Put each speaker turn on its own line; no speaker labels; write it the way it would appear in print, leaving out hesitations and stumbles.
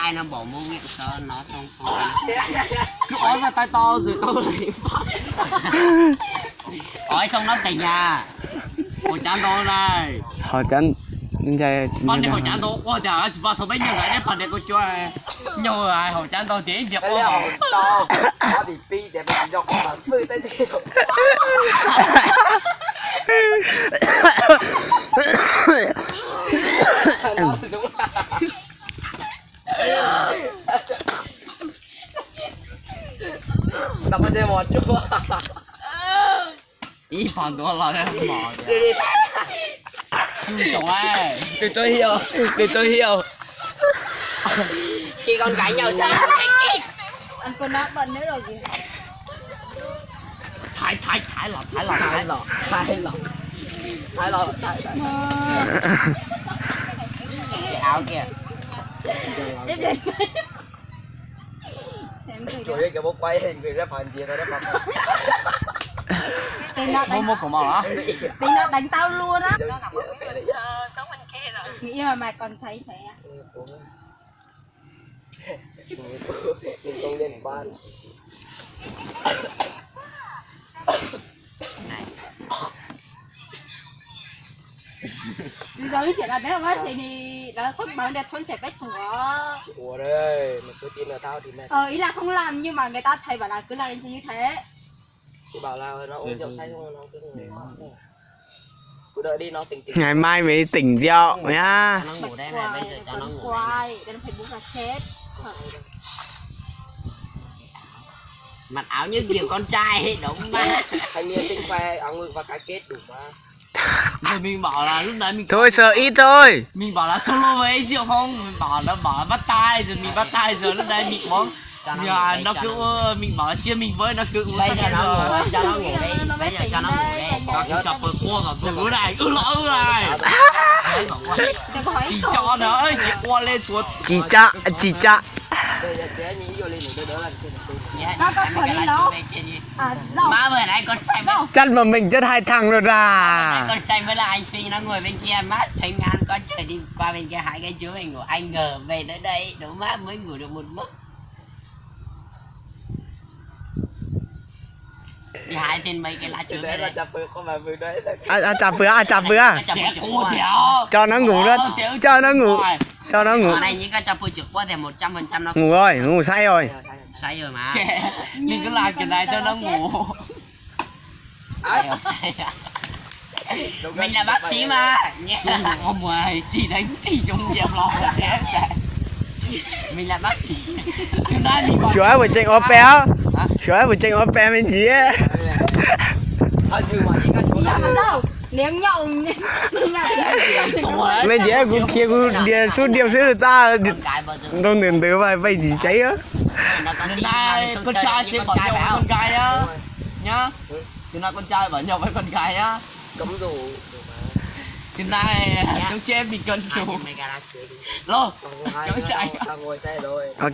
tay nó bỏ vô miệng sao nó xong cứ ói vào tay to rồi tôi lại ói xong nó tỉnh à hồi chán tôi này
họ chán chạy
con này hồi chán tôi ôi trời ơi bà thôi bấy nhiêu lại đấy phần này cô cho nhiều rồi hồi chán tôi chỉ dẹp
cái leo to có thì phi để mình dọc mà phi tới đi rồi nó đúng đập vào đây một chút
ý phần của nó là mỏ chú chồng ơi
để tôi hiểu khi con gái nhau sao
anh con nói bệnh nữa rồi kìa.
thái lọ cái áo kìa
Tiếp đi.
trời ơi cái bố quay hình người ra phản gì rồi đó
Tiền nó
mua
đánh,
mua của mỏ hả
tiền nó đánh tao luôn á. Nghĩ mà mày còn thấy thế à?
không lên ban
Bây giờ chỉ là nếu mà chị thì nó không bằng đẹp thôi sẽ cách của.
ủa đây mà cứ tin là tao thì mẹ
Ý là không làm nhưng mà người ta thầy bảo là cứ làm như thế.
thì bảo là nó uống rượu say xong nó cứ đợi đi nó tỉnh
ngày mai mới tỉnh rượu nhá.
nó ngủ đây này bây giờ cho nó ngủ
quay nên phải bụng là chết.
mặc áo như kiểu con trai ấy đúng mà
thanh niên tinh khoe áo ngực và cái kết đủ mà
rồi mình bảo là lúc đấy mình
Thôi sợ ít thôi.
mình bảo là solo với ấy rượu không mình bảo là bắt tay rồi mình bắt tay rồi lúc đấy mình món nhà nó cứ mình bảo là chia mình với nó cứ uống
bây
say
giờ nó
rồi
ngủ cho nó ngủ đi
Bây giờ cho nó ngủ đi.
còn cứ chọc vừa cua rồi vừa này này chỉ cho nó ơi chỉ qua lên xuống
Chỉ chạ
bây giờ chế nhí vô lên để đỡ lần
Nó có khỏi đi nó. Rau.
má vừa nãy con say với
chân mà mình chất hai thằng rồi ra.
con say với là anh Phi nó ngồi bên kia mát thấy ngang con trời đi qua bên kia hai cái chú mình ngủ anh ngờ về tới đây đúng má mới ngủ được một mức thì hai tên mấy cái lá chuối
đấy là chập bự con mà vừa đấy là
Chạp vừa
chập cua
cho nó ngủ đó, cho nó ngủ
ở đây những cái chập bự chụp qua thì 100% nó
ngủ rồi, ngủ say rồi.
say rồi mà mình cứ làm cái này cho nó ngủ mình là bác sĩ mà nhé ông ngoài chỉ đánh chỉ dùng dẹp lò để sẽ mình là bác sĩ cứ nói mình bảo
Chúa vừa chạy óp bên gì á.
Nếu nhậu
Bên gì á, cũng kia cũng đi xuống điêu xíu ra đông tiền từ vậy gì cháy á.
này con trai sẽ bảo nhau với con gái á nhá từ nay con trai bảo nhau với con gái á
cấm rủ
từ nay cháu chế bị cân sù lô cháu chạy
ngồi xe rồi
Ok.